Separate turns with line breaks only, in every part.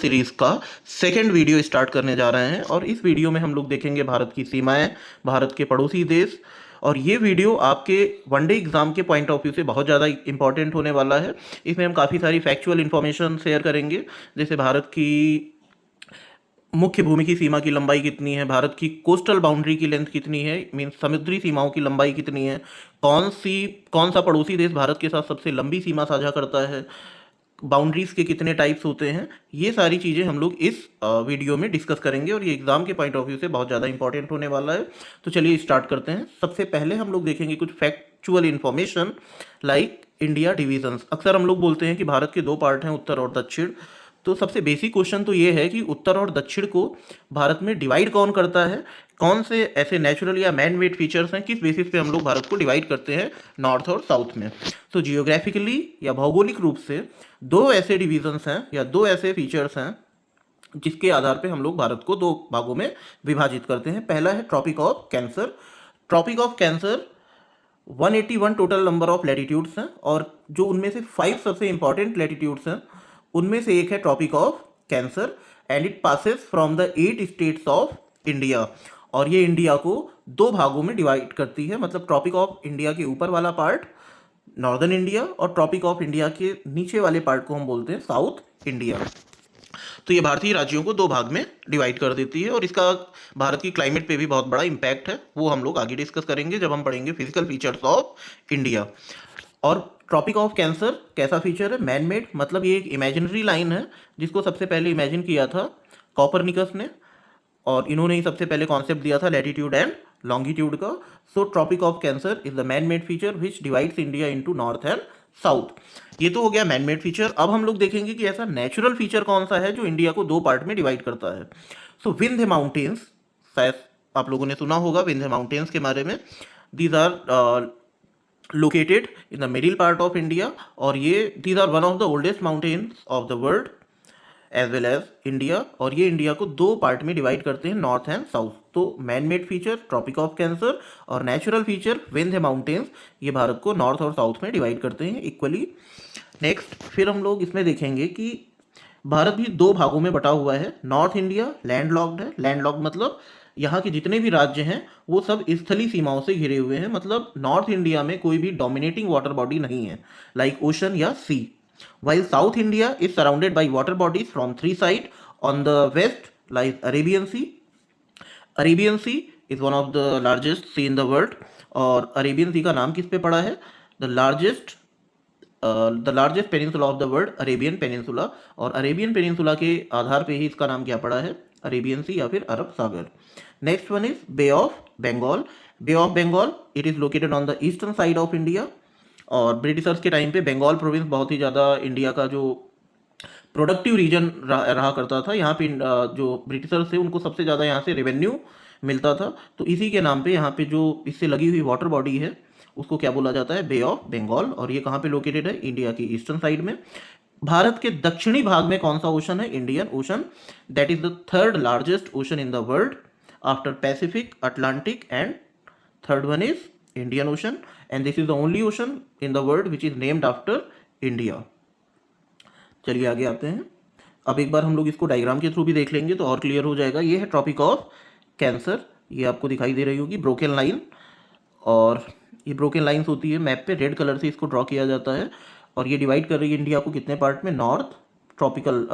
Series का second video start करने जा रहे हैं और इस वीडियो में हम लोग देखेंगे भारत की सीमाएं, भारत के पड़ोसी देश। और ये वीडियो आपके वनडे एग्जाम के पॉइंट ऑफ व्यू से बहुत ज़्यादा इंपॉर्टेंट होने वाला है। इसमें हम काफ़ी सारी फैक्चुअल इन्फॉर्मेशन शेयर करेंगे, जैसे भारत की मुख्य भूमि की सीमा की लंबाई कितनी है, भारत की कोस्टल बाउंड्री की लेंथ कितनी है, मीन्स समुद्री सीमाओं की लंबाई कितनी है, कौन सा पड़ोसी देश भारत के साथ सबसे लंबी सीमा साझा करता है, बाउंड्रीज के कितने टाइप्स होते हैं। ये सारी चीज़ें हम लोग इस वीडियो में डिस्कस करेंगे और ये एग्जाम के पॉइंट ऑफ व्यू से बहुत ज़्यादा इंपॉर्टेंट होने वाला है। तो चलिए स्टार्ट करते हैं। सबसे पहले हम लोग देखेंगे कुछ factual information like India divisions. अक्सर हम लोग बोलते हैं कि भारत के दो पार्ट हैं, उत्तर और दक्षिण। तो सबसे बेसिक क्वेश्चन तो ये है कि उत्तर और दक्षिण को भारत में डिवाइड कौन करता है, कौन से ऐसे नेचुरल या मैन मेड फीचर्स हैं, किस बेसिस पे हम लोग भारत को डिवाइड करते हैं नॉर्थ और साउथ में। तो जियोग्राफिकली या भौगोलिक रूप से दो ऐसे डिविजन्स हैं या दो ऐसे फीचर्स हैं जिसके आधार पे हम लोग भारत को दो भागों में विभाजित करते हैं। पहला है tropic of cancer. Tropic of cancer 181 total number of latitudes हैं और जो उनमें से 5 सबसे इंपॉर्टेंट लैटिट्यूड्स हैं उनमें से एक है tropic of cancer and it passes from the 8 states of India. और ये इंडिया को दो भागों में डिवाइड करती है, मतलब ट्रॉपिक ऑफ इंडिया के ऊपर वाला पार्ट नॉर्दर्न इंडिया और ट्रॉपिक ऑफ इंडिया के नीचे वाले पार्ट को हम बोलते हैं साउथ इंडिया। तो ये भारतीय राज्यों को दो भाग में डिवाइड कर देती है और इसका भारत की क्लाइमेट पे भी बहुत बड़ा इम्पैक्ट है। वो हम लोग आगे डिस्कस करेंगे जब हम पढ़ेंगे फिजिकल फीचर्स ऑफ इंडिया। और ट्रॉपिक ऑफ कैंसर कैसा फीचर है, मैन मेड, मतलब ये एक इमेजिनरी लाइन है जिसको सबसे पहले इमेजिन किया था कॉपरनिकस ने और इन्होंने ही सबसे पहले कॉन्सेप्ट दिया था लैटिट्यूड एंड लॉन्गिट्यूड का। So Tropic of Cancer is the man made feature which divides India into north and south. ये तो हो गया मैन मेड फीचर। अब हम लोग देखेंगे कि ऐसा नेचुरल फीचर कौन सा है जो इंडिया को दो पार्ट में डिवाइड करता है। सो विंध्य माउंटेन्स, शायद आप लोगों ने सुना होगा विंध्य माउंटेन्स के बारे में। These are located in the middle part of India और ये these are one of the oldest mountains of the world as well as India। और ये इंडिया को दो पार्ट में डिवाइड करते हैं, नॉर्थ एंड साउथ। तो man made feature tropic of cancer और नेचुरल फीचर विंध्य माउंटेन्स ये भारत को नॉर्थ और साउथ में डिवाइड करते हैं इक्वली। नेक्स्ट फिर हम लोग इसमें देखेंगे कि भारत भी दो भागों में बटा हुआ है। नॉर्थ इंडिया लैंडलॉक्ड है, लैंडलॉक्ड मतलब यहाँ के जितने भी राज्य हैं वो सब स्थलीय सीमाओं से घिरे हुए हैं, मतलब नॉर्थ इंडिया में कोई भी डोमिनेटिंग वाटर बॉडी नहीं है लाइक ओशन या sea. While south India is surrounded by water bodies from three side. On the west like Arabian Sea. Arabian Sea is one of the largest sea in the world. और Arabian Sea का नाम किस पे पड़ा है, the largest peninsula of the world Arabian Peninsula. और Arabian Peninsula के आधार पे ही इसका नाम क्या पड़ा है, अरेबियन सी या फिर अरब सागर। Next one is Bay of Bengal. Bay of Bengal it is located on the eastern side of India. और ब्रिटिशर्स के टाइम पे बंगाल प्रोविंस बहुत ही ज़्यादा इंडिया का जो प्रोडक्टिव रीजन रहा करता था। यहाँ पे जो ब्रिटिशर्स थे उनको सबसे ज़्यादा यहाँ से रेवेन्यू मिलता था। तो इसी के नाम पे यहाँ पे जो इससे लगी हुई वाटर बॉडी है उसको क्या बोला जाता है, बे ऑफ बंगाल। और ये कहाँ पे लोकेटेड है, इंडिया की ईस्टर्न साइड में। भारत के दक्षिणी भाग में कौन सा ओशन है, Indian ocean. That is the third largest ocean in the world after Pacific, Atlantic and third one is Indian ocean and this is the only ocean in the world which is named after India. चलिए आगे आते हैं। अब एक बार हम लोग इसको diagram के थ्रू भी देख लेंगे तो और क्लियर हो जाएगा। ये है ट्रॉपिक ऑफ कैंसर, ये आपको दिखाई दे रही होगी ब्रोकन लाइन। और ये ब्रोकन लाइंस होती है मैप पे, रेड कलर से इसको ड्रॉ किया जाता है। और ये डिवाइड कर रही है इंडिया को कितने पार्ट में, north tropical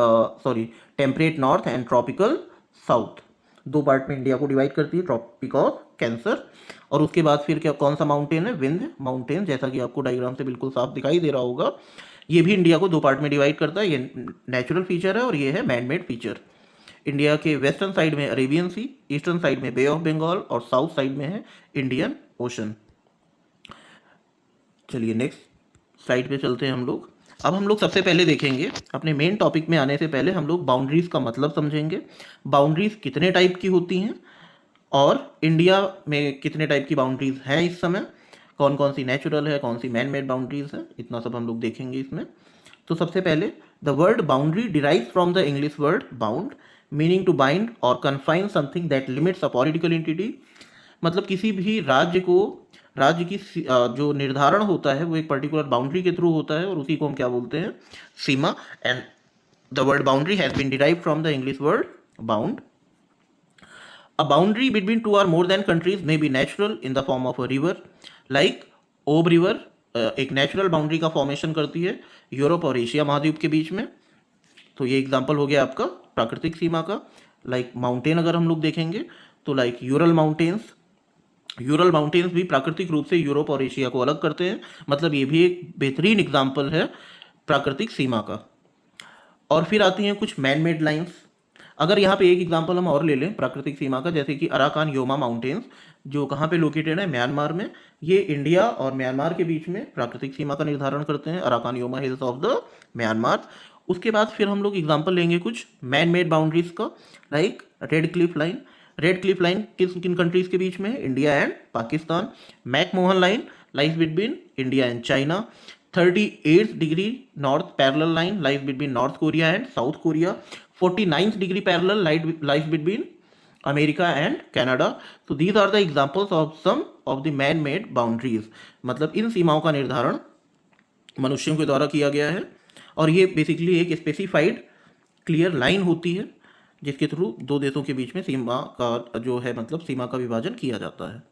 temperate north and tropical south. दो पार्ट में इंडिया को डिवाइड करती है ट्रॉपिक ऑफ कैंसर। और उसके बाद फिर क्या कौन सा माउंटेन है, विंध्य माउंटेन, जैसा कि आपको डायग्राम से बिल्कुल साफ दिखाई दे रहा होगा। ये भी इंडिया को दो पार्ट में डिवाइड करता है। ये नेचुरल फीचर है और ये है मैन मेड फीचर। इंडिया के वेस्टर्न साइड में अरेबियन सी, ईस्टर्न साइड में बे ऑफ बंगाल और साउथ साइड में है इंडियन ओशन। चलिए नेक्स्ट स्लाइड पे चलते हैं हम लोग। अब हम लोग सबसे पहले देखेंगे, अपने मेन टॉपिक में आने से पहले हम लोग बाउंड्रीज का मतलब समझेंगे। बाउंड्रीज कितने टाइप की होती हैं और इंडिया में कितने टाइप की बाउंड्रीज हैं इस समय, कौन कौन सी नेचुरल है, कौन सी मैन मेड बाउंड्रीज है, इतना सब हम लोग देखेंगे इसमें। तो सबसे पहले the word boundary derives from the English word bound meaning to bind और confine something that limits a political entity. मतलब किसी भी राज्य की जो निर्धारण होता है वो एक पर्टिकुलर बाउंड्री के थ्रू होता है और उसी को हम क्या बोलते हैं, सीमा। And The word boundary has been derived from the English word bound. A boundary between two or more than countries may be natural in the form of a river, like ओब रिवर एक natural boundary का formation करती है Europe और Asia महाद्वीप के बीच में। तो ये एग्जांपल हो गया आपका प्राकृतिक सीमा का। लाइक माउंटेन अगर हम लोग देखेंगे तो लाइक यूरल माउंटेन्स भी प्राकृतिक रूप से यूरोप और एशिया को अलग करते हैं, मतलब ये भी एक बेहतरीन एग्जाम्पल है प्राकृतिक सीमा का। और फिर आती हैं कुछ मैन मेड लाइन्स। अगर यहाँ पे एक एग्जांपल हम और ले लें प्राकृतिक सीमा का, जैसे कि अराकान योमा माउंटेन्स, जो कहाँ पे लोकेटेड है, म्यांमार में। ये इंडिया और म्यांमार के बीच में प्राकृतिक सीमा का निर्धारण करते हैं, Arakan Yoma hills of the Myanmar. उसके बाद फिर हम लोग एग्जांपल लेंगे कुछ मैन मेड बाउंड्रीज का, like red Cliff line. Red Cliff line किन कंट्रीज के बीच में है? India and Pakistan. McMahon line lies between India and China. 38 degree north parallel line lies between north Korea and south Korea. 49th degree parallel lies between America and Canada. तो these are the examples of some of the man made boundaries. मतलब इन सीमाओं का निर्धारण मनुष्यों के द्वारा किया गया है, और ये बेसिकली एक स्पेसिफाइड क्लियर लाइन होती है जिसके थ्रू दो देशों के बीच में सीमा का जो है मतलब सीमा का विभाजन किया जाता है।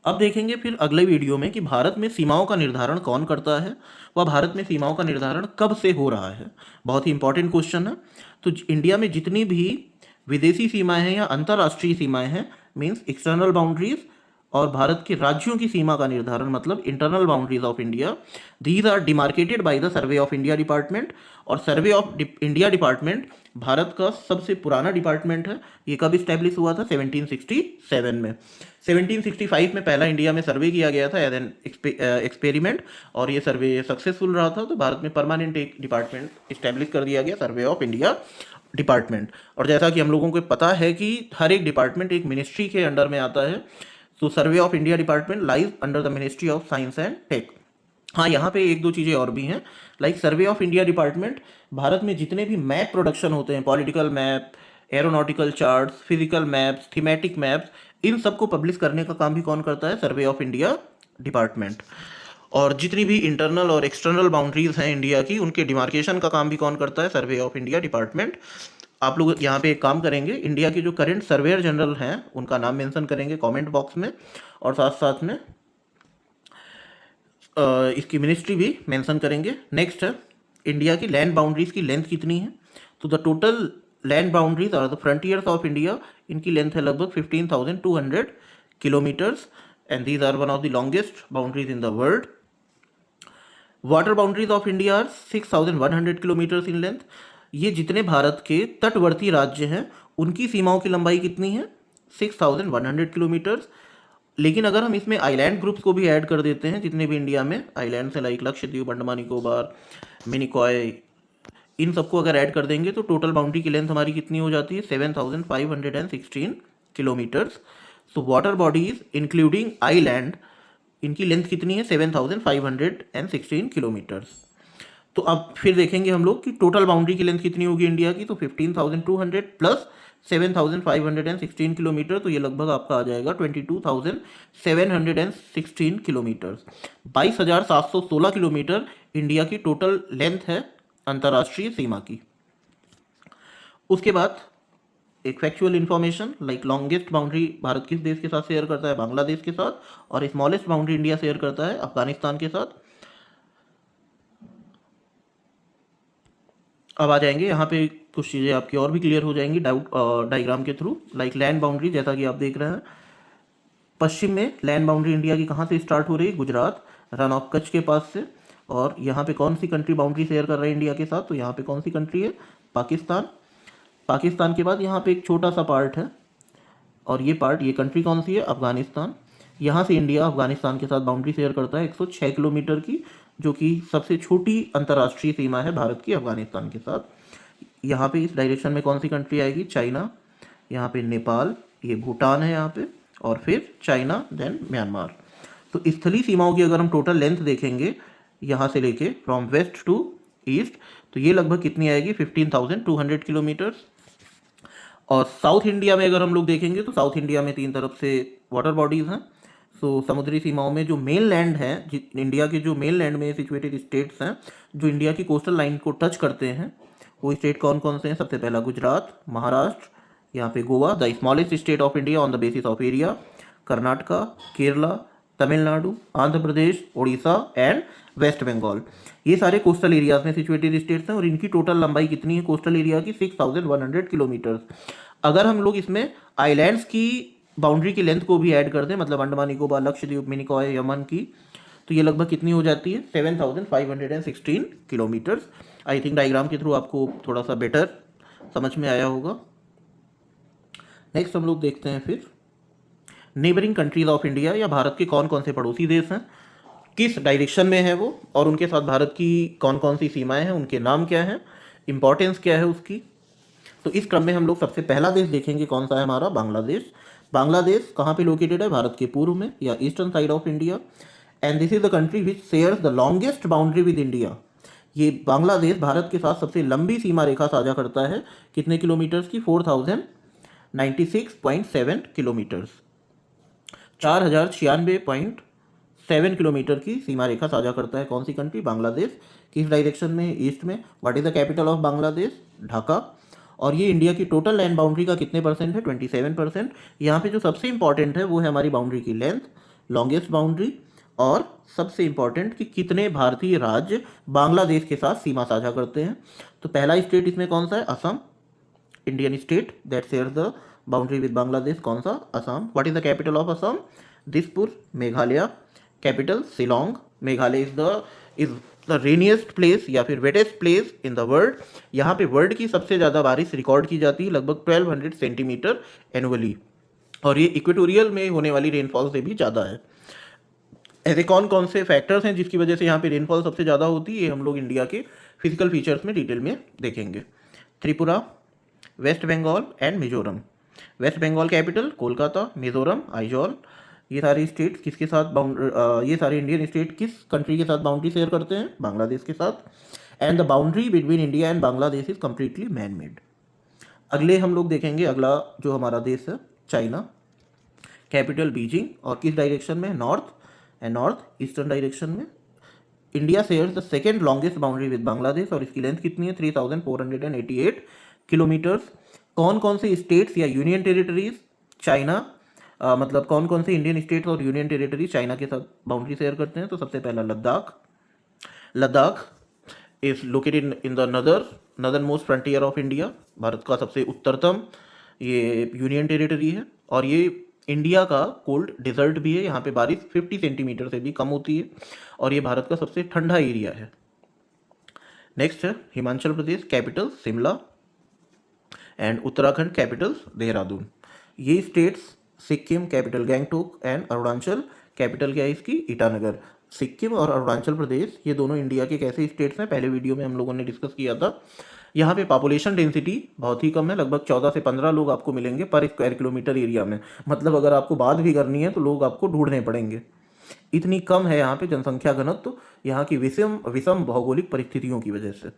अब देखेंगे फिर अगले वीडियो में कि भारत में सीमाओं का निर्धारण कौन करता है, वह भारत में सीमाओं का निर्धारण कब से हो रहा है। बहुत ही इंपॉर्टेंट क्वेश्चन है। तो इंडिया में जितनी भी विदेशी सीमाएं हैं या अंतर्राष्ट्रीय सीमाएं हैं, मीन्स एक्सटर्नल बाउंड्रीज, और भारत के राज्यों की सीमा का निर्धारण मतलब internal boundaries of India, these are demarcated by the Survey of India department. और Survey of India department Bharat का सबसे पुराना डिपार्टमेंट है। ये कब इस्टेब्लिश हुआ था? 1767 में। 1765 में पहला इंडिया में सर्वे किया गया था एज एन एक्सपेरिमेंट, और ये सर्वे सक्सेसफुल रहा था। तो भारत में परमानेंट एक डिपार्टमेंट इस्टेब्लिश कर दिया गया, सर्वे ऑफ इंडिया डिपार्टमेंट। और जैसा कि हम लोगों को पता है कि हर एक डिपार्टमेंट एक मिनिस्ट्री के अंडर में आता है। तो Survey of India department lies under the Ministry of Science and Tech. हाँ, यहाँ पे एक दो चीज़ें और भी हैं। Like Survey of India department Bharat में जितने भी मैप प्रोडक्शन होते हैं, political map, aeronautical charts, physical maps, thematic maps, इन सबको पब्लिश करने का काम भी कौन करता है? Survey of India department. और जितनी भी इंटरनल और एक्सटर्नल बाउंड्रीज हैं इंडिया की, उनके डिमार्केशन का काम भी कौन करता है? Survey of India department. आप लोग यहाँ पे एक काम करेंगे, इंडिया के जो करंट सर्वेयर जनरल हैं उनका नाम मेंशन करेंगे कमेंट बॉक्स में, और साथ साथ में इसकी मिनिस्ट्री भी मेंशन करेंगे। नेक्स्ट है इंडिया की लैंड बाउंड्रीज की लेंथ कितनी है। तो द टोटल लैंड बाउंड्रीज और द फ्रंटियर्स ऑफ इंडिया, इनकी लेंथ है लगभग 15,200 kilometres, and these are one of the longest boundaries in the world. Water boundaries of India are 6,100 kilometres in length. ये जितने भारत के तटवर्ती राज्य हैं उनकी सीमाओं की लंबाई कितनी है? 6,100 किलोमीटर्स। लेकिन अगर हम इसमें आइलैंड ग्रुप्स को भी ऐड कर देते हैं, जितने भी इंडिया में आइलैंड्स हैं, लाइक लक्षद्वीप, अंडमान निकोबार, मिनिकॉय, इन सबको अगर ऐड कर देंगे तो टोटल बाउंड्री की लेंथ हमारी कितनी हो जाती है? 7,516 kilometres. So water bodies including island, इनकी लेंथ कितनी है? 7,516 किलोमीटर्स। तो अब फिर देखेंगे हम लोग कि टोटल बाउंड्री की लेंथ कितनी होगी इंडिया की। तो 15,200 प्लस 7,516 किलोमीटर, तो ये लगभग आपका आ जाएगा 22,716 किलोमीटर। 22,716 किलोमीटर इंडिया की टोटल लेंथ है अंतर्राष्ट्रीय सीमा की। उसके बाद एक factual information, like longest boundary Bharat किस देश के साथ शेयर करता है? बांग्लादेश के साथ। और स्मॉलेस्ट बाउंड्री इंडिया शेयर करता है अफगानिस्तान के साथ। अब आ जाएंगे यहाँ पे कुछ चीज़ें आपकी और भी क्लियर हो जाएंगी डायग्राम के थ्रू। लाइक लैंड बाउंड्री, जैसा कि आप देख रहे हैं, पश्चिम में लैंड बाउंड्री इंडिया की कहाँ से स्टार्ट हो रही है? गुजरात, रन ऑफ कच्छ के पास से। और यहाँ पे कौन सी कंट्री बाउंड्री शेयर कर रहा है इंडिया के साथ? तो यहाँ पे कौन सी कंट्री है? पाकिस्तान। पाकिस्तान के बाद यहाँ पे एक छोटा सा पार्ट है, और ये पार्ट, ये कंट्री कौन सी है? अफगानिस्तान। यहाँ से इंडिया अफगानिस्तान के साथ बाउंड्री शेयर करता है 106 किलोमीटर की, जो कि सबसे छोटी अंतर्राष्ट्रीय सीमा है भारत की अफगानिस्तान के साथ। यहाँ पे इस डायरेक्शन में कौन सी कंट्री आएगी? चाइना, यहाँ पे नेपाल, ये भूटान है यहाँ पे, और फिर चाइना, देन म्यांमार। तो स्थलीय सीमाओं की अगर हम टोटल लेंथ देखेंगे यहाँ से लेके फ्रॉम वेस्ट टू ईस्ट, तो ये लगभग कितनी आएगी? 15,200 किलोमीटर। और साउथ इंडिया में अगर हम लोग देखेंगे तो साउथ इंडिया में तीन तरफ से वाटर बॉडीज़ हैं। सो समुद्री सीमाओं में जो मेन लैंड है, इंडिया के जो मेन लैंड में सिचुएटेड स्टेट्स हैं जो इंडिया की कोस्टल लाइन को टच करते हैं, वो स्टेट कौन कौन से हैं? सबसे पहला गुजरात, महाराष्ट्र, यहाँ पे Goa, the smallest state of India on the basis of area, Karnataka, Kerala, Tamil Nadu, Andhra Pradesh, Orissa and West Bengal. ये सारे कोस्टल एरियाज में सिचुएटेड स्टेट्स हैं और इनकी टोटल लंबाई कितनी है कोस्टल एरिया की? 6100 किलोमीटर। अगर हम लोग इसमें आइलैंड्स की बाउंड्री की लेंथ को भी ऐड कर दें, मतलब अंडमान निकोबार, लक्षद्वीप, मिनिकॉय, यमन की, तो ये लगभग कितनी हो जाती है? 7516 किलोमीटर्स। आई थिंक डायग्राम के थ्रू आपको थोड़ा सा बेटर समझ में आया होगा। नेक्स्ट हम लोग देखते हैं फिर नेबरिंग कंट्रीज ऑफ इंडिया, या भारत के कौन कौन से पड़ोसी देश हैं, किस डायरेक्शन में है वो, और उनके साथ भारत की कौन कौन सी सीमाएं हैं, उनके नाम क्या हैं, इंपॉर्टेंस क्या है उसकी। तो इस क्रम में हम लोग सबसे पहला देश देखेंगे कौन सा है हमारा? बांग्लादेश। बांग्लादेश कहाँ पे लोकेटेड है? भारत के पूर्व में या eastern side of India, and this is the country which shares the longest boundary with India. ये बांग्लादेश भारत के साथ सबसे लंबी सीमा रेखा साझा करता है। कितने किलोमीटर्स की? 4096.7 किलोमीटर्स, 4096.7 किलोमीटर की सीमा रेखा साझा करता है। कौन सी कंट्री? बांग्लादेश। किस डायरेक्शन में? ईस्ट में। What is the capital of Bangladesh? Dhaka. और ये इंडिया की टोटल लैंड बाउंड्री का कितने परसेंट है? 27%। यहाँ पे जो सबसे इंपॉर्टेंट है वो है हमारी बाउंड्री की लेंथ, लॉन्गेस्ट बाउंड्री, और सबसे इंपॉर्टेंट कि कितने भारतीय राज्य बांग्लादेश के साथ सीमा साझा करते हैं। तो पहला स्टेट इसमें कौन सा है? Assam, Indian state that share the boundary with Bangladesh. कौन सा? Assam. What is the capital of Assam? Dispur. Meghalaya, capital Shillong. Meghalaya is the rainiest place या फिर wettest place in the world. यहाँ पे वर्ल्ड की सबसे ज़्यादा बारिश रिकॉर्ड की जाती है, लगभग 1200 सेंटीमीटर एनुअली, और ये इक्वेटोरियल में होने वाली रेनफॉल से भी ज़्यादा है। ऐसे कौन कौन से फैक्टर्स हैं जिसकी वजह से यहाँ पे रेनफॉल सबसे ज़्यादा होती है, ये हम लोग इंडिया के फिजिकल फीचर्स में डिटेल में देखेंगे। Tripura, West Bengal and Mizoram. West Bengal capital Kolkata, Mizoram Aizawl. ये सारे स्टेट किसके साथ ये सारे इंडियन स्टेट किस कंट्री के साथ बाउंड्री शेयर करते हैं? बांग्लादेश के साथ। And the boundary between India and Bangladesh is completely man made. अगले हम लोग देखेंगे, अगला जो हमारा देश है चाइना, कैपिटल बीजिंग, और किस डायरेक्शन में? North and north eastern direction में। India shares the second longest boundary with Bangladesh, और इसकी लेंथ कितनी है? 3488 किलोमीटर्स। कौन कौन से स्टेट्स या यूनियन टेरिटरीज चाइना मतलब कौन कौन से इंडियन स्टेट्स और यूनियन टेरिटरीज चाइना के साथ बाउंड्री शेयर करते हैं? तो सबसे पहला Ladakh. Ladakh is located in the northern most frontier of India. Bharat का सबसे उत्तरतम ये यूनियन टेरिटरी है, और ये इंडिया का कोल्ड डिजर्ट भी है। यहाँ पे बारिश 50 सेंटीमीटर से भी कम होती है, और ये भारत का सबसे ठंडा एरिया है। नेक्स्ट है Himachal Pradesh, capital Shimla, and Uttarakhand capital Dehradun. ये states, Sikkim capital Gangtok, and Arunachal capital क्या है इसकी? ईटानगर। सिक्किम और अरुणाचल प्रदेश ये दोनों इंडिया के कैसे स्टेट्स हैं? पहले वीडियो में हम लोगों ने डिस्कस किया था। यहाँ पे पॉपुलेशन डेंसिटी बहुत ही कम है, लगभग 14 से 15 लोग आपको मिलेंगे पर स्क्वायर किलोमीटर एरिया में। मतलब अगर आपको बात भी करनी है तो लोग आपको ढूंढने पड़ेंगे, इतनी कम है यहाँ पे जनसंख्या घनत्व, यहाँ की विषम भौगोलिक परिस्थितियों की वजह से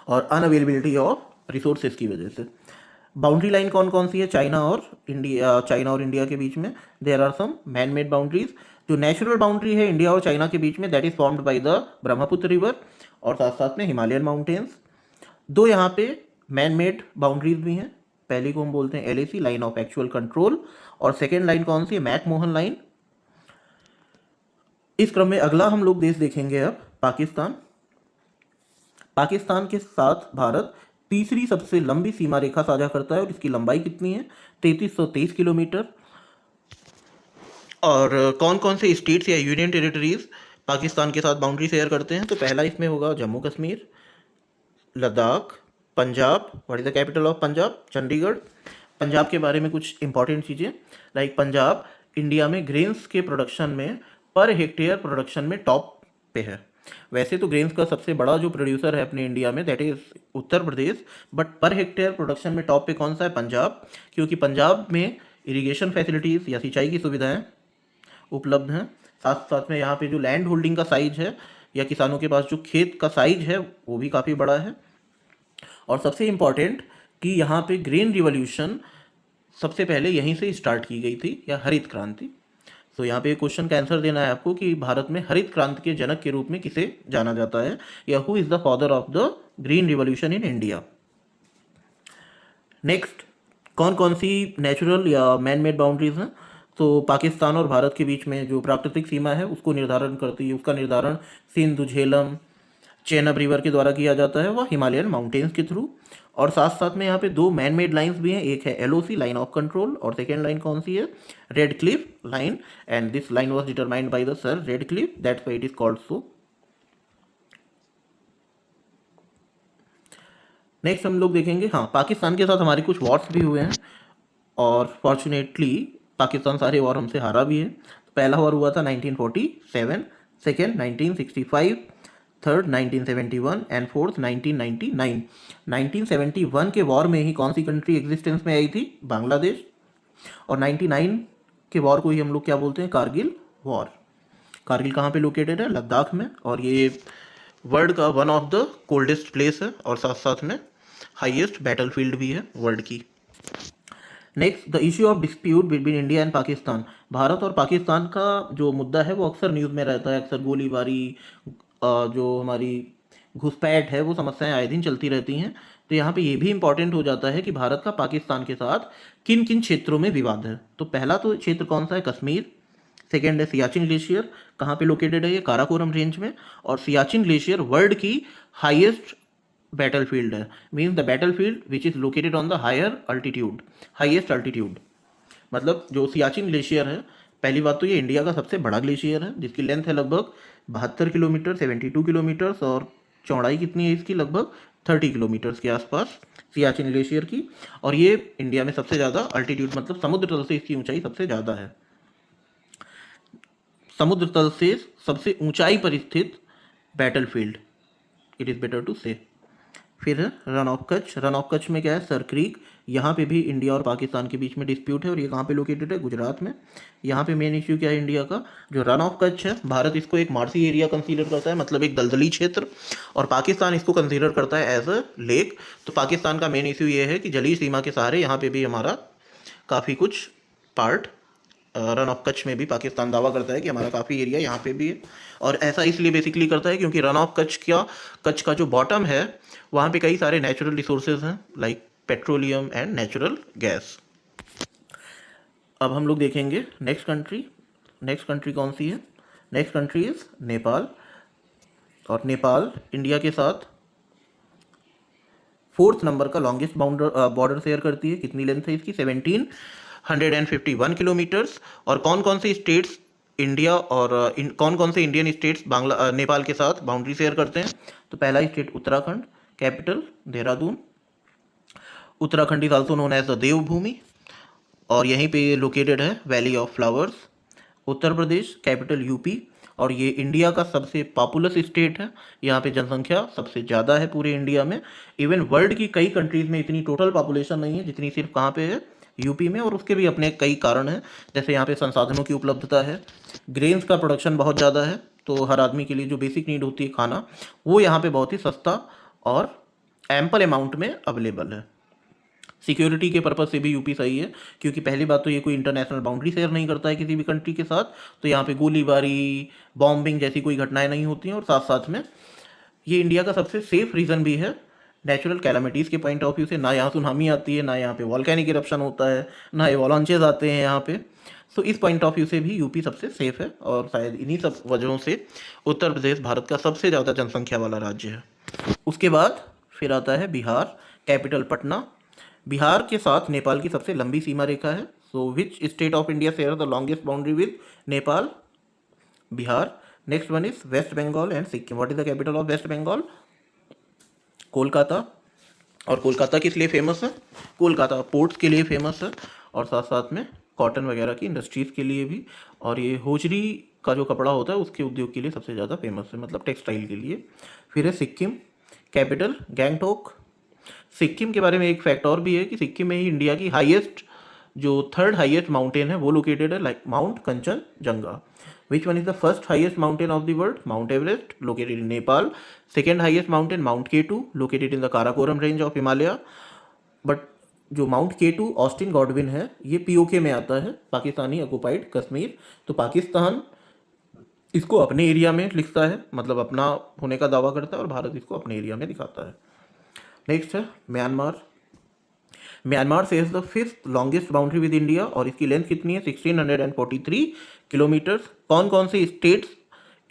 और अनअवेलेबिलिटी ऑफ रिसोर्सेज की वजह से। बाउंड्री लाइन कौन कौन सी है चाइना और इंडिया के बीच में? There are some man made boundaries. जो नेचुरल बाउंड्री है इंडिया और चाइना के बीच में, that is formed by the Brahmaputra river, और साथ साथ में हिमालयन माउंटेन्स। दो यहाँ पे मैन मेड बाउंड्रीज भी हैं। पहली को हम बोलते हैं LAC, line of actual control, और सेकेंड लाइन कौन सी है? McMahon line. इस क्रम में अगला हम लोग देश देखेंगे अब पाकिस्तान। पाकिस्तान के साथ भारत तीसरी सबसे लंबी सीमा रेखा साझा करता है, और इसकी लंबाई कितनी है? 3323 किलोमीटर। और कौन कौन से स्टेट्स या यूनियन टेरिटरीज पाकिस्तान के साथ बाउंड्री शेयर करते हैं? तो पहला इसमें होगा Jammu Kashmir, Ladakh, Punjab. What is the capital of Punjab? Chandigarh. Punjab के बारे में कुछ इंपॉर्टेंट चीज़ें, लाइक पंजाब इंडिया में ग्रेन्स के प्रोडक्शन में पर हेक्टेयर प्रोडक्शन में टॉप पे है। वैसे तो ग्रेन्स का सबसे बड़ा जो प्रोड्यूसर है अपने इंडिया में that is Uttar Pradesh, but per hectare production में टॉप पे कौन सा है? पंजाब, क्योंकि पंजाब में इरिगेशन फैसिलिटीज़ या सिंचाई की सुविधाएं उपलब्ध हैं। साथ साथ में यहाँ पे जो लैंड होल्डिंग का साइज है या किसानों के पास जो खेत का साइज है वो भी काफ़ी बड़ा है। और सबसे इम्पॉर्टेंट कि यहाँ पे ग्रीन रिवॉल्यूशन सबसे पहले यहीं से स्टार्ट की गई थी, या हरित क्रांति। तो यहाँ पे क्वेश्चन का आंसर देना है आपको कि भारत में हरित क्रांति के जनक के रूप में किसे जाना जाता है, या who is the father of the green revolution in India. Next, कौन कौन सी नेचुरल या मैन मेड बाउंड्रीज हैं? तो पाकिस्तान और भारत के बीच में जो प्राकृतिक सीमा है उसको निर्धारण करती है, उसका निर्धारण सिंधु, झेलम, चेनाब रिवर के द्वारा किया जाता है, वह हिमालयन माउंटेन्स के थ्रू। और साथ साथ में यहाँ पे दो मैन मेड लाइंस भी हैं, एक है एलओसी लाइन ऑफ कंट्रोल और सेकेंड लाइन कौन सी है? Red Cliff line, and this line was determined by the sir red Cliff, that's why it is called so. Next हम लोग देखेंगे, हाँ, पाकिस्तान के साथ हमारे कुछ वॉर्स भी हुए हैं और फॉर्चुनेटली पाकिस्तान सारे वॉर हमसे हारा भी है। पहला वॉर हुआ था 1947, सेकेंड 1965, थर्ड 1971 एंड फोर्थ 1999। 1971 के वॉर में ही कौन सी कंट्री एग्जिस्टेंस में आई थी? बांग्लादेश। और 99 के वॉर को ही हम लोग क्या बोलते हैं? कारगिल वॉर। कारगिल कहाँ पे लोकेटेड है? लद्दाख में, और ये वर्ल्ड का one of the coldest place है और साथ साथ में हाईएस्ट बैटलफील्ड भी है वर्ल्ड की। Next, the issue of dispute between India and Pakistan. Bharat और पाकिस्तान का जो मुद्दा है वो अक्सर न्यूज़ में रहता है, अक्सर गोलीबारी, जो हमारी घुसपैठ है, वो समस्याएं आए दिन चलती रहती हैं। तो यहाँ पे ये भी इंपॉर्टेंट हो जाता है कि भारत का पाकिस्तान के साथ किन किन क्षेत्रों में विवाद है। तो पहला तो क्षेत्र कौन सा है? कश्मीर। सेकेंड है सियाचिन ग्लेशियर, कहाँ पे लोकेटेड है? ये काराकोरम रेंज में। और सियाचिन ग्लेशियर वर्ल्ड की हाईएस्ट बैटलफील्ड है, means the battlefield which is located on the higher altitude, highest altitude. मतलब जो सियाचिन ग्लेशियर है, पहली बात तो ये इंडिया का सबसे बड़ा ग्लेशियर है जिसकी लेंथ है लगभग 72 किलोमीटर, 72 किलोमीटर्स, और चौड़ाई कितनी है इसकी? लगभग 30 किलोमीटर्स के आसपास सियाचिन ग्लेशियर की। और ये इंडिया में सबसे ज़्यादा अल्टीट्यूड, मतलब समुद्र तल से इसकी ऊंचाई सबसे ज़्यादा है, समुद्र तल से सबसे ऊंचाई पर स्थित battlefield, it is better to say. फिर है रन ऑफ कच्छ। रन ऑफ कच्छ में क्या है? Sir Creek. यहाँ पे भी इंडिया और पाकिस्तान के बीच में डिस्प्यूट है और ये कहाँ पे लोकेटेड है? गुजरात में। यहाँ पे मेन इश्यू क्या है इंडिया का? जो रन ऑफ कच्छ है, भारत इसको एक मार्सी एरिया कंसीडर करता है, मतलब एक दलदली क्षेत्र, और पाकिस्तान इसको कंसीडर करता है एज अ लेक। तो पाकिस्तान का मेन इश्यू ये है कि जलीय सीमा के सहारे यहाँ पे भी हमारा काफ़ी कुछ पार्ट, रन ऑफ कच्छ में भी पाकिस्तान दावा करता है कि हमारा काफ़ी एरिया यहाँ पे भी है। और ऐसा इसलिए बेसिकली करता है क्योंकि रन ऑफ कच्छ का जो बॉटम है वहाँ पे कई सारे नेचुरल रिसोर्सेज हैं, like petroleum and natural gas. अब हम लोग देखेंगे नेक्स्ट कंट्री। नेक्स्ट कंट्री कौन सी है? Next country is Nepal. और नेपाल इंडिया के साथ 4th नंबर का लॉन्गेस्ट बॉर्डर शेयर करती है। कितनी लेंथ है इसकी? 1751 किलोमीटर्स। और कौन कौन से स्टेट्स इंडिया और कौन कौन से इंडियन स्टेट्स नेपाल के साथ बाउंड्री शेयर करते हैं? तो पहला state Uttarakhand, capital Dehradun. Uttarakhand is also known as the Devbhoomi, और यहीं पे ये लोकेटेड है, Valley of Flowers. Uttar Pradesh, capital UP, और ये इंडिया का सबसे पॉपुलस स्टेट है, यहाँ पे जनसंख्या सबसे ज़्यादा है पूरे इंडिया में। इवन वर्ल्ड की कई कंट्रीज़ में इतनी टोटल पॉपुलेशन नहीं है जितनी सिर्फ कहाँ पे है? यूपी में। और उसके भी अपने कई कारण हैं, जैसे यहाँ पे संसाधनों की उपलब्धता है, ग्रेन्स का प्रोडक्शन बहुत ज़्यादा है, तो हर आदमी के लिए जो बेसिक नीड होती है खाना, वो यहाँ पे बहुत ही सस्ता और एम्पल अमाउंट में अवेलेबल है। सिक्योरिटी के पर्पज़ से भी यूपी सही है, क्योंकि पहली बात तो ये कोई इंटरनेशनल बाउंड्री शेयर नहीं करता है किसी भी कंट्री के साथ, तो यहाँ पे गोलीबारी, बॉम्बिंग जैसी कोई घटनाएं नहीं होती हैं। और साथ साथ में ये इंडिया का सबसे सेफ रीजन भी है नेचुरल कैलामिटीज़ के पॉइंट ऑफ व्यू से। ना यहाँ सुनामी आती है, ना यहाँ पे वॉल्केनिक इरप्शन होता है, ना एवलांचेस आते हैं यहाँ पे। सो इस पॉइंट ऑफ व्यू से भी यूपी सबसे सेफ है, और शायद इन्हीं सब वजहों से उत्तर प्रदेश भारत का सबसे ज़्यादा जनसंख्या वाला राज्य है। उसके बाद फिर आता है बिहार, कैपिटल पटना। बिहार के साथ नेपाल की सबसे लंबी सीमा रेखा है। So which state of India share the longest boundary with Nepal? Bihar. Next one is West Bengal and Sikkim. What is the capital of West Bengal? Kolkata. और कोलकाता किस लिए फेमस है? कोलकाता पोर्ट्स के लिए फेमस है, और साथ साथ में कॉटन वगैरह की इंडस्ट्रीज़ के लिए भी, और ये होजरी का जो कपड़ा होता है उसके उद्योग के लिए सबसे ज़्यादा फेमस है, मतलब टेक्सटाइल के लिए। फिर है सिक्किम, कैपिटल गैंगटोक। सिक्किम के बारे में एक फैक्ट और भी है कि सिक्किम में ही इंडिया की हाईएस्ट, जो 3rd हाईएस्ट माउंटेन है वो लोकेटेड है, like Mount Kanchenjunga. Which one is the first highest mountain of the world? Mount Everest, located in Nepal. Second highest mountain Mount K two, located in the Karakoram range of Himalaya. But जो Mount K two Austen Godwin है, ये PoK में आता है, Pakistani occupied Kashmir. तो पाकिस्तान इसको अपने area में लिखता है, मतलब अपना होने का दावा करता है, और भारत इसको अपने एरिया में दिखाता है। नेक्स्ट है म्यांमार। म्यांमार से the fifth longest boundary with India और इसकी लेंथ कितनी है 1643 किलोमीटर्स। कौन कौन से स्टेट्स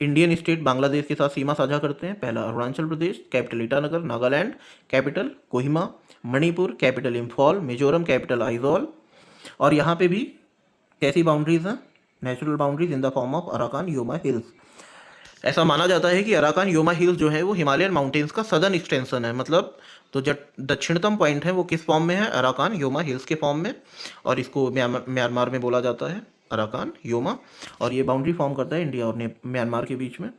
इंडियन स्टेट बांग्लादेश के साथ सीमा साझा करते हैं? पहला Arunachal Pradesh, capital Itanagar, Nagaland capital Kohima, Manipur capital Imphal, Mizoram capital Aizawl. और यहाँ पे भी कैसी बाउंड्रीज हैं? Natural boundaries in the form of Arakan Yoma hills. ऐसा माना जाता है कि अराकान योमा हिल्स जो है वो हिमालयन माउंटेन्स का सदर्न एक्सटेंशन है, मतलब तो जब दक्षिणतम पॉइंट है वो किस फॉर्म में है? अराकान योमा हिल्स के फॉर्म में। और इसको म्यांमार में बोला जाता है अराकान योमा, और ये बाउंड्री फॉर्म करता है इंडिया और म्यांमार के बीच में।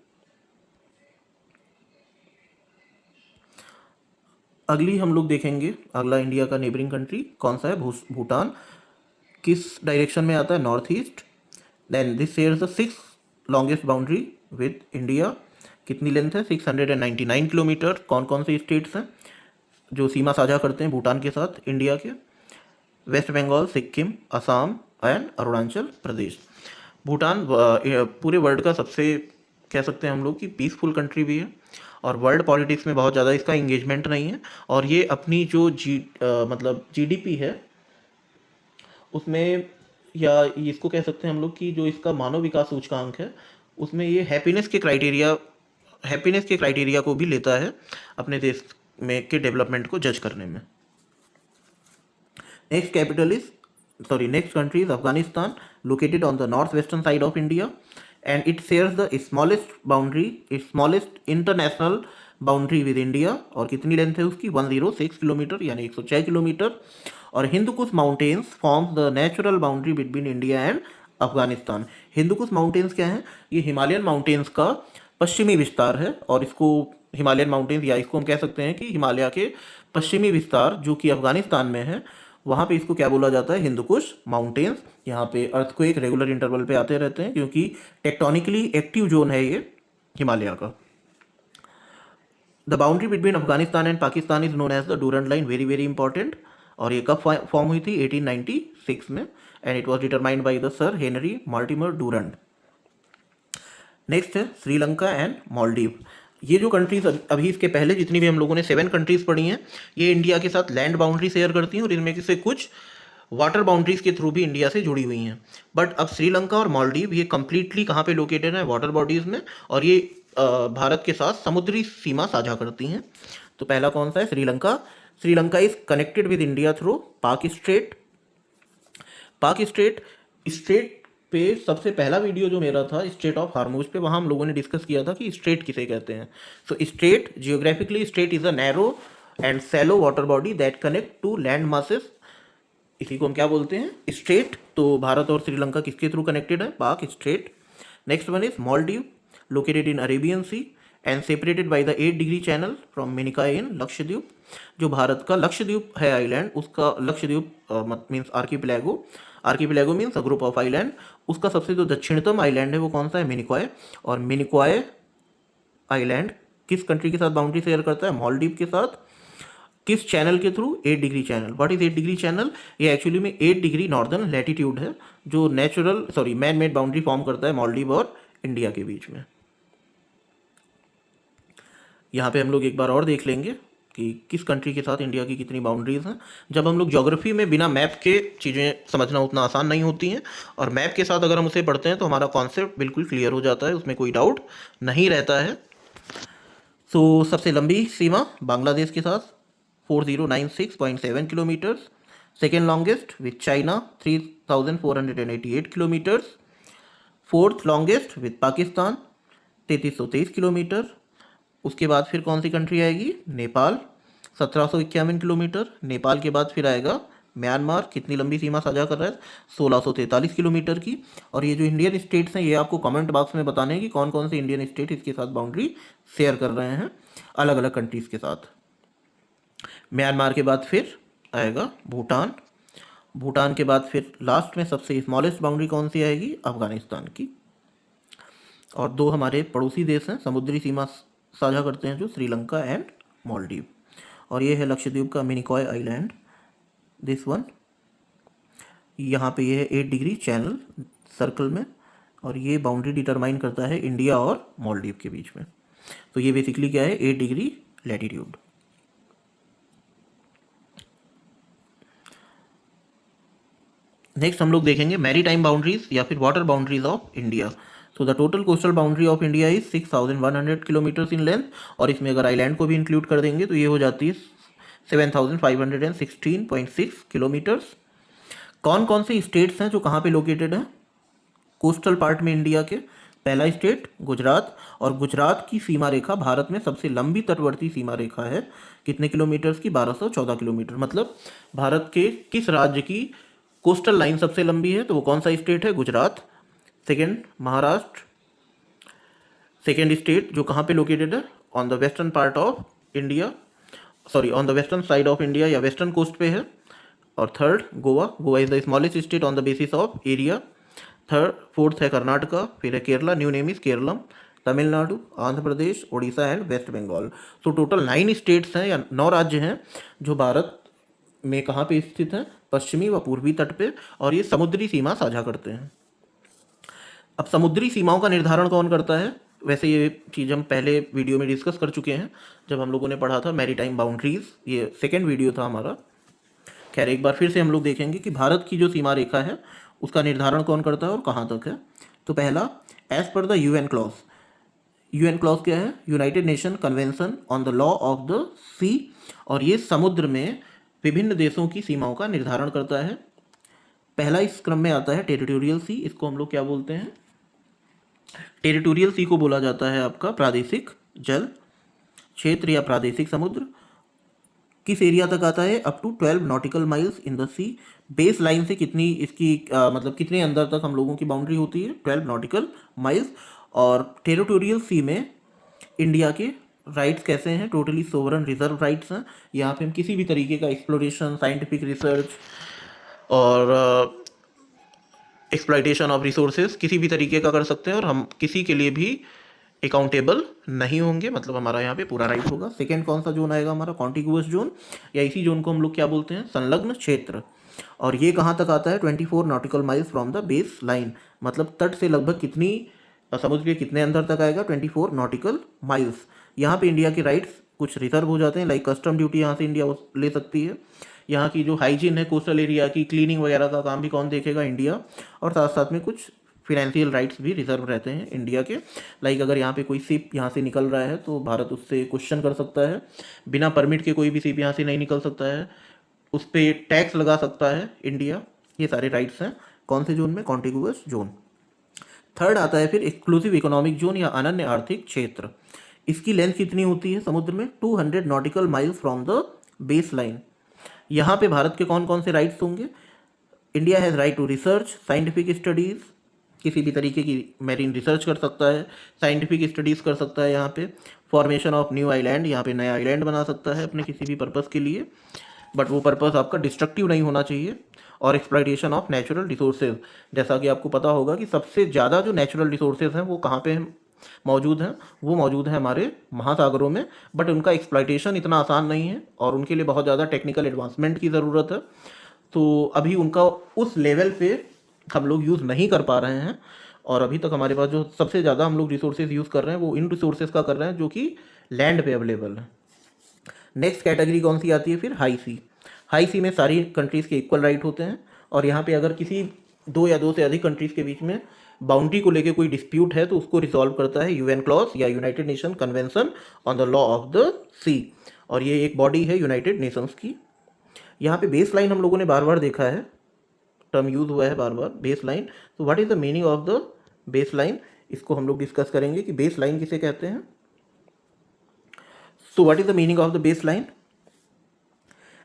अगली हम लोग देखेंगे, अगला इंडिया का नेबरिंग कंट्री कौन सा है? भूटान। किस डायरेक्शन में आता है? North east. Then this shares the six longest boundary with India. कितनी लेंथ है? 699 किलोमीटर। कौन कौन से स्टेट्स हैं जो सीमा साझा करते हैं भूटान के साथ इंडिया के? Waste Bengal, Sikkim, Assam and Arunachal Pradesh. भूटान पूरे वर्ल्ड का सबसे कह सकते हैं हम लोग कि पीसफुल कंट्री भी है, और वर्ल्ड पॉलिटिक्स में बहुत ज़्यादा इसका इंगेजमेंट नहीं है, और ये अपनी जो मतलब जीडीपी है उसमें, या इसको कह सकते हैं हम लोग कि जो इसका मानव विकास सूचकांक है उसमें ये हैप्पीनेस के क्राइटेरिया को भी लेता है अपने देश में के डेवलपमेंट को जज करने में। Next country is Afghanistan, located on the northwestern side of India, and it shares the smallest international boundary with India. और कितनी लेंथ है उसकी? 106 किलोमीटर यानी 106 किलोमीटर। और Hindu Kush mountains forms the natural boundary between India and Afghanistan. Hindu Kush mountains क्या हैं? ये Himalayan mountains का पश्चिमी विस्तार है, और इसको हिमालयन माउंटेन्स, या इसको हम कह सकते हैं कि हिमालय के पश्चिमी विस्तार जो कि अफगानिस्तान में है, वहाँ पे इसको क्या बोला जाता है? हिंदुकुश माउंटेन्स। यहाँ पे अर्थक्वेक रेगुलर इंटरवल पे आते रहते हैं क्योंकि टेक्टोनिकली एक्टिव जोन है ये हिमालय का। The boundary between Afghanistan and Pakistan is known as the Durand Line, very very important. और ये कब फॉर्म हुई थी? 1896 में, and it was determined by the Sir Henry Mortimer Durand. Next है श्रीलंका एंड मालदीव। ये जो कंट्रीज अभी इसके पहले जितनी भी हम लोगों ने 7 कंट्रीज पढ़ी हैं, ये इंडिया के साथ लैंड बाउंड्री शेयर करती हैं, और इनमें से कुछ वाटर बाउंड्रीज के थ्रू भी इंडिया से जुड़ी हुई हैं। बट अब श्रीलंका और मालदीव ये कंप्लीटली कहाँ पे लोकेटेड है? वाटर बॉडीज में, और ये भारत के साथ समुद्री सीमा साझा करती हैं। तो पहला कौन सा है? Sri Lanka. Sri Lanka is connected with India through पाक स्ट्रेट। स्ट्रेट पे सबसे पहला वीडियो जो मेरा था स्ट्रेट ऑफ हार्मूज पे, वहाँ हम लोगों ने डिस्कस किया था कि स्ट्रेट किसे कहते हैं। So strait, geographically strait is a narrow and shallow water body that connect two land masses. इसी को हम क्या बोलते हैं? स्ट्रेट। तो भारत और श्रीलंका किसके थ्रू कनेक्टेड है? Palk strait. Next one is Maldives, located in Arabian sea and separated by the 8 degree channel from Minicoy in Lakshadweep. जो भारत का लक्षद्वीप है आइलैंड, उसका Lakshadweep means archipelago means a group of island, उसका सबसे जो दक्षिणतम आइलैंड है वो कौन सा है? मिनिकॉय। और मिनिकॉय आइलैंड किस कंट्री के साथ बाउंड्री शेयर करता है? मालदीव के साथ। किस चैनल के through? 8 degree channel. What is 8 degree channel? ये एक्चुअली में 8 डिग्री नॉर्दर्न लैटिट्यूड है जो मैन मेड बाउंड्री फॉर्म करता है मालदीव और इंडिया के बीच में। यहाँ पे हम लोग एक बार और देख लेंगे कि किस कंट्री के साथ इंडिया की कितनी बाउंड्रीज हैं। जब हम लोग ज्योग्राफी में बिना मैप के चीज़ें समझना उतना आसान नहीं होती हैं, और मैप के साथ अगर हम उसे पढ़ते हैं तो हमारा कॉन्सेप्ट बिल्कुल क्लियर हो जाता है, उसमें कोई डाउट नहीं रहता है। सो सबसे लंबी सीमा बांग्लादेश के साथ 4096.7 kilometres. Second longest with China 3488 kilometres. Fourth longest with Pakistan 3323 kilometre. उसके बाद फिर कौन सी कंट्री आएगी? नेपाल 1751 किलोमीटर। नेपाल के बाद फिर आएगा म्यांमार, कितनी लंबी सीमा साझा कर रहा है? 1643 किलोमीटर की। और ये जो इंडियन स्टेट्स हैं ये आपको कमेंट बॉक्स में बताने हैं कि कौन कौन से इंडियन स्टेट इसके साथ बाउंड्री शेयर कर रहे हैं अलग अलग कंट्रीज़ के साथ। म्यांमार के बाद फिर आएगा भूटान। भूटान के बाद फिर लास्ट में सबसे स्मॉलेस्ट बाउंड्री कौन सी आएगी? अफगानिस्तान की। और 2 हमारे पड़ोसी देश हैं समुद्री सीमा साझा करते हैं, जो श्रीलंका एंड मालदीव। और ये है लक्षद्वीप का मिनिकॉय आइलैंड, दिस वन। यहाँ पे ये है 8 डिग्री चैनल सर्कल में, और ये बाउंड्री डिटरमाइन करता है इंडिया और मालदीव के बीच में। तो ये बेसिकली क्या है? 8 डिग्री लैटिट्यूड। नेक्स्ट हम लोग देखेंगे मैरी टाइम बाउंड्रीज या फिर water boundaries of India. So the total coastal boundary of India is 6100 kilometres in length, और इसमें अगर आइलैंड को भी इंक्लूड कर देंगे तो ये हो जाती है 7516.6 किलोमीटर्स। कौन कौन से स्टेट्स हैं जो कहाँ पे लोकेटेड हैं कोस्टल पार्ट में इंडिया के? पहला स्टेट गुजरात, और गुजरात की सीमा रेखा भारत में सबसे लंबी तटवर्ती सीमा रेखा है। कितने किलोमीटर्स की? 1214 किलोमीटर। मतलब भारत के किस राज्य की कोस्टल लाइन सबसे लंबी है? तो वो कौन सा स्टेट है? Gujarat. Second Maharashtra, second state जो कहाँ पे लोकेटेड है? On the western part of India, sorry on the western side of India या वेस्टर्न कोस्ट पे है। और third Goa, Goa is the smallest state on the basis of area. Third fourth है कर्नाटका, फिर है Kerala, new name is Keralam, Tamil Nadu, Andhra Pradesh, Orissa and West Bengal. So total 9 states हैं या 9 राज्य हैं जो भारत में कहाँ पे स्थित हैं? पश्चिमी व पूर्वी तट पे, और ये समुद्री सीमा साझा करते हैं। अब समुद्री सीमाओं का निर्धारण कौन करता है? वैसे ये चीज़ हम पहले वीडियो में डिस्कस कर चुके हैं जब हम लोगों ने पढ़ा था मैरीटाइम बाउंड्रीज, ये सेकेंड वीडियो था हमारा। खैर एक बार फिर से हम लोग देखेंगे कि भारत की जो सीमा रेखा है उसका निर्धारण कौन करता है और कहाँ तक है। तो पहला, as per the UN clause. UN clause क्या है? United Nation convention on the law of the sea, और ये समुद्र में विभिन्न देशों की सीमाओं का निर्धारण करता है। पहला इस क्रम में आता है टेरिटोरियल सी। इसको हम लोग क्या बोलते हैं? टेरिटोरियल सी को बोला जाता है आपका प्रादेशिक जल क्षेत्र या प्रादेशिक समुद्र। किस एरिया तक आता है? Up to 12 nautical miles in the sea. Base line से कितनी इसकी मतलब कितने अंदर तक हम लोगों की बाउंड्री होती है? 12 नॉटिकल माइल्स। और टेरिटोरियल सी में इंडिया के राइट्स कैसे हैं? टोटली सोवरन रिजर्व राइट्स हैं। यहाँ पे हम किसी भी तरीके का एक्सप्लोरेशन, साइंटिफिक रिसर्च और एक्सप्लॉयटेशन ऑफ रिसोर्सेज किसी भी तरीके का कर सकते हैं, और हम किसी के लिए भी अकाउंटेबल नहीं होंगे। मतलब हमारा यहाँ पे पूरा राइट होगा। सेकेंड कौन सा जोन आएगा हमारा? कॉन्टिग्यूअस जोन, या इसी जोन को हम लोग क्या बोलते हैं? संलग्न क्षेत्र। और ये कहाँ तक आता है? 24 nautical miles from the base line. मतलब तट से लगभग कितनी, समुद्र के कितने अंदर तक आएगा? 24 नॉटिकल माइल्स। यहाँ पे इंडिया के राइट्स कुछ रिजर्व हो जाते हैं, लाइक कस्टम ड्यूटी यहाँ से इंडिया ले सकती है। यहाँ की जो हाइजीन है कोस्टल एरिया की, क्लीनिंग वगैरह का काम भी कौन देखेगा? इंडिया। और साथ साथ में कुछ फिनेंशियल राइट्स भी रिजर्व रहते हैं इंडिया के। लाइक अगर यहाँ पे कोई शिप यहाँ से निकल रहा है तो भारत उससे क्वेश्चन कर सकता है। बिना परमिट के कोई भी शिप यहाँ से नहीं निकल सकता है, उस पर टैक्स लगा सकता है इंडिया। ये सारे राइट्स हैं कौन से जोन में? Contiguous zone. थर्ड आता है फिर एक्सक्लूसिव इकोनॉमिक जोन या अनन्य आर्थिक क्षेत्र। इसकी लेंथ कितनी होती है समुद्र में? 200 nautical miles from the base line. यहाँ पे भारत के कौन कौन से राइट्स होंगे? India has right to research, scientific studies, किसी भी तरीके की मेरीन रिसर्च कर सकता है, साइंटिफिक स्टडीज़ कर सकता है। यहाँ पे फॉर्मेशन ऑफ न्यू आइलैंड, यहाँ पे नया आइलैंड बना सकता है अपने किसी भी पर्पज़ के लिए, बट वो पर्पज़ आपका डिस्ट्रक्टिव नहीं होना चाहिए। और एक्सप्लॉयटेशन ऑफ नेचुरल रिसोर्सेज, जैसा कि आपको पता होगा कि सबसे ज़्यादा जो नेचुरल रिसोर्सेज हैं वो कहाँ पे मौजूद हैं? वो मौजूद हैं हमारे महासागरों में, बट उनका एक्सप्लॉयटेशन इतना आसान नहीं है और उनके लिए बहुत ज़्यादा टेक्निकल एडवांसमेंट की ज़रूरत है। तो अभी उनका उस लेवल पे हम लोग यूज़ नहीं कर पा रहे हैं, और अभी तक हमारे पास जो सबसे ज़्यादा हम लोग रिसोर्सेज यूज़ कर रहे हैं वो इन रिसोर्सेज का कर रहे हैं जो कि लैंड पे अवेलेबल है। नेक्स्ट कैटेगरी कौन सी आती है फिर? हाई सी। हाई सी में सारी कंट्रीज़ के इक्वल राइट होते हैं, और यहाँ पे अगर किसी दो या दो से अधिक कंट्रीज़ के बीच में बाउंड्री को लेकर कोई डिस्प्यूट है तो उसको रिजॉल्व करता है यूएन क्लॉज या United Nation convention on the law of the sea, और ये एक बॉडी है यूनाइटेड नेशंस की। यहाँ पे बेस लाइन हम लोगों ने बार बार देखा है, टर्म यूज हुआ है बार बार, बेस लाइन। तो what is the meaning of the base line? इसको हम लोग डिस्कस करेंगे कि बेस लाइन किसे कहते हैं। So what is the meaning of the base line?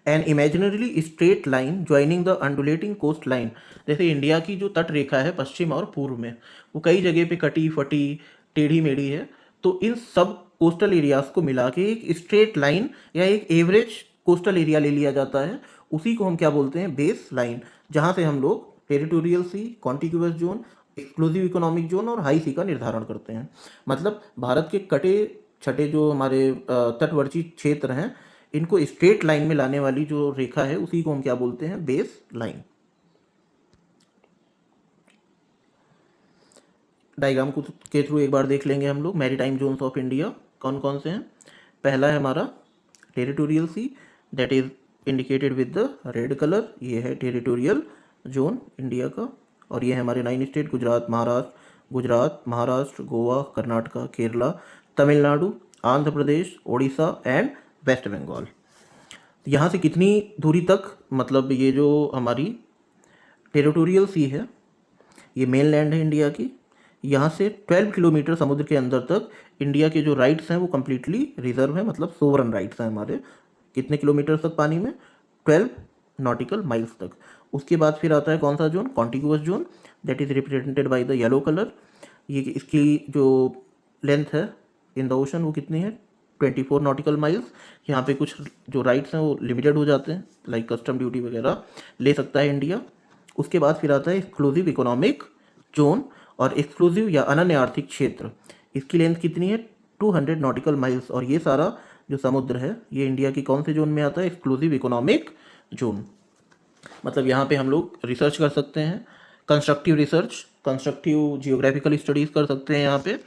An imaginarily straight line joining the undulating coast line. जैसे इंडिया की जो तट रेखा है पश्चिम और पूर्व में, वो कई जगह पे कटी फटी टेढ़ी मेढ़ी है, तो इन सब कोस्टल एरियाज को मिला के एक स्ट्रेट लाइन या एक एवरेज कोस्टल एरिया ले लिया जाता है, उसी को हम क्या बोलते हैं? Base line. जहाँ से हम लोग टेरिटोरियल सी, contiguous zone, exclusive economic zone और हाई सी का निर्धारण करते हैं। मतलब भारत के कटे छटे जो हमारे तटवर्ती क्षेत्र हैं, इनको स्ट्रेट लाइन में लाने वाली जो रेखा है उसी को हम क्या बोलते हैं? Base line. डायग्राम को के थ्रू एक बार देख लेंगे हम लोग। मैरीटाइम जोन्स ऑफ इंडिया कौन कौन से हैं? पहला है हमारा territorial C, that is indicated with the red colour, ये है टेरिटोरियल जोन इंडिया का। और ये है हमारे 9 state, Gujarat, Maharashtra, Goa, Karnataka, Kerala, Tamil Nadu, Andhra Pradesh, Orissa and West Bengal. यहाँ से कितनी दूरी तक, मतलब ये जो हमारी टेरिटोरियल सी है, ये मेन लैंड है इंडिया की, यहाँ से 12 किलोमीटर समुद्र के अंदर तक इंडिया के जो राइट्स हैं वो कम्प्लीटली रिजर्व है, मतलब सोवरन राइट्स हैं हमारे। कितने किलोमीटर तक पानी में? 12 नॉटिकल माइल्स तक। उसके बाद फिर आता है कौन सा zone? Contiguous zone, that is represented by the yellow colour. ये इसकी जो लेंथ है इन द ओशन वो कितनी है? 24 नॉटिकल माइल्स। यहाँ पे कुछ जो राइट्स हैं वो लिमिटेड हो जाते हैं, लाइक कस्टम ड्यूटी वगैरह ले सकता है इंडिया। उसके बाद फिर आता है एक्सक्लूसिव इकोनॉमिक जोन और एक्सक्लूसिव या अनन्य आर्थिक क्षेत्र। इसकी लेंथ कितनी है? 200 नॉटिकल माइल्स। और ये सारा जो समुद्र है ये इंडिया की कौन से जोन में आता है? Exclusive economic zone. मतलब यहाँ पे हम लोग रिसर्च कर सकते हैं, constructive research, constructive geographical studies कर सकते हैं यहाँ पे,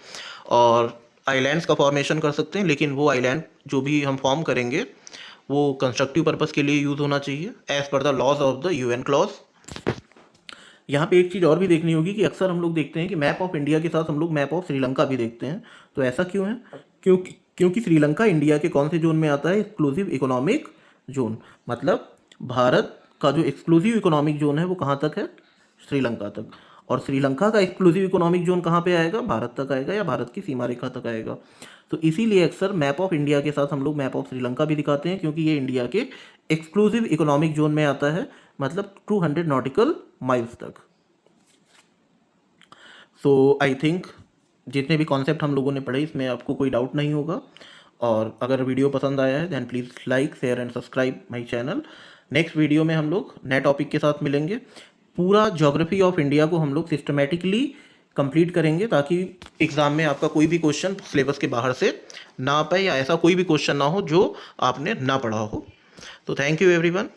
और आइलैंड्स का फॉर्मेशन कर सकते हैं। लेकिन वो आइलैंड जो भी हम फॉर्म करेंगे वो कंस्ट्रक्टिव पर्पस के लिए यूज़ होना चाहिए as per the laws of the UN clause. यहाँ पे एक चीज़ और भी देखनी होगी कि अक्सर हम लोग देखते हैं कि मैप ऑफ इंडिया के साथ हम लोग मैप ऑफ श्रीलंका भी देखते हैं। तो ऐसा क्यों है? क्योंकि श्रीलंका इंडिया के कौन से जोन में आता है? Exclusive economic zone. मतलब भारत का जो एक्सक्लूसिव इकोनॉमिक जोन है वो कहाँ तक है? श्रीलंका तक। और श्रीलंका का एक्सक्लूसिव इकोनॉमिक जोन कहाँ पे आएगा? भारत तक आएगा या भारत की सीमा रेखा तक आएगा। तो इसीलिए अक्सर मैप ऑफ इंडिया के साथ हम लोग मैप ऑफ श्रीलंका भी दिखाते हैं, क्योंकि ये इंडिया के एक्सक्लूसिव इकोनॉमिक जोन में आता है, मतलब 200 नॉटिकल माइल्स तक। सो आई थिंक जितने भी कॉन्सेप्ट हम लोगों ने पढ़े इसमें आपको कोई डाउट नहीं होगा। और अगर वीडियो पसंद आया है then please like, share and subscribe my channel. Next video में हम लोग नए टॉपिक के साथ मिलेंगे। पूरा ज्योग्राफी ऑफ इंडिया को हम लोग सिस्टमेटिकली कंप्लीट करेंगे, ताकि एग्ज़ाम में आपका कोई भी क्वेश्चन सिलेबस के बाहर से ना आ पाए, या ऐसा कोई भी क्वेश्चन ना हो जो आपने ना पढ़ा हो। तो थैंक यू एवरीवन।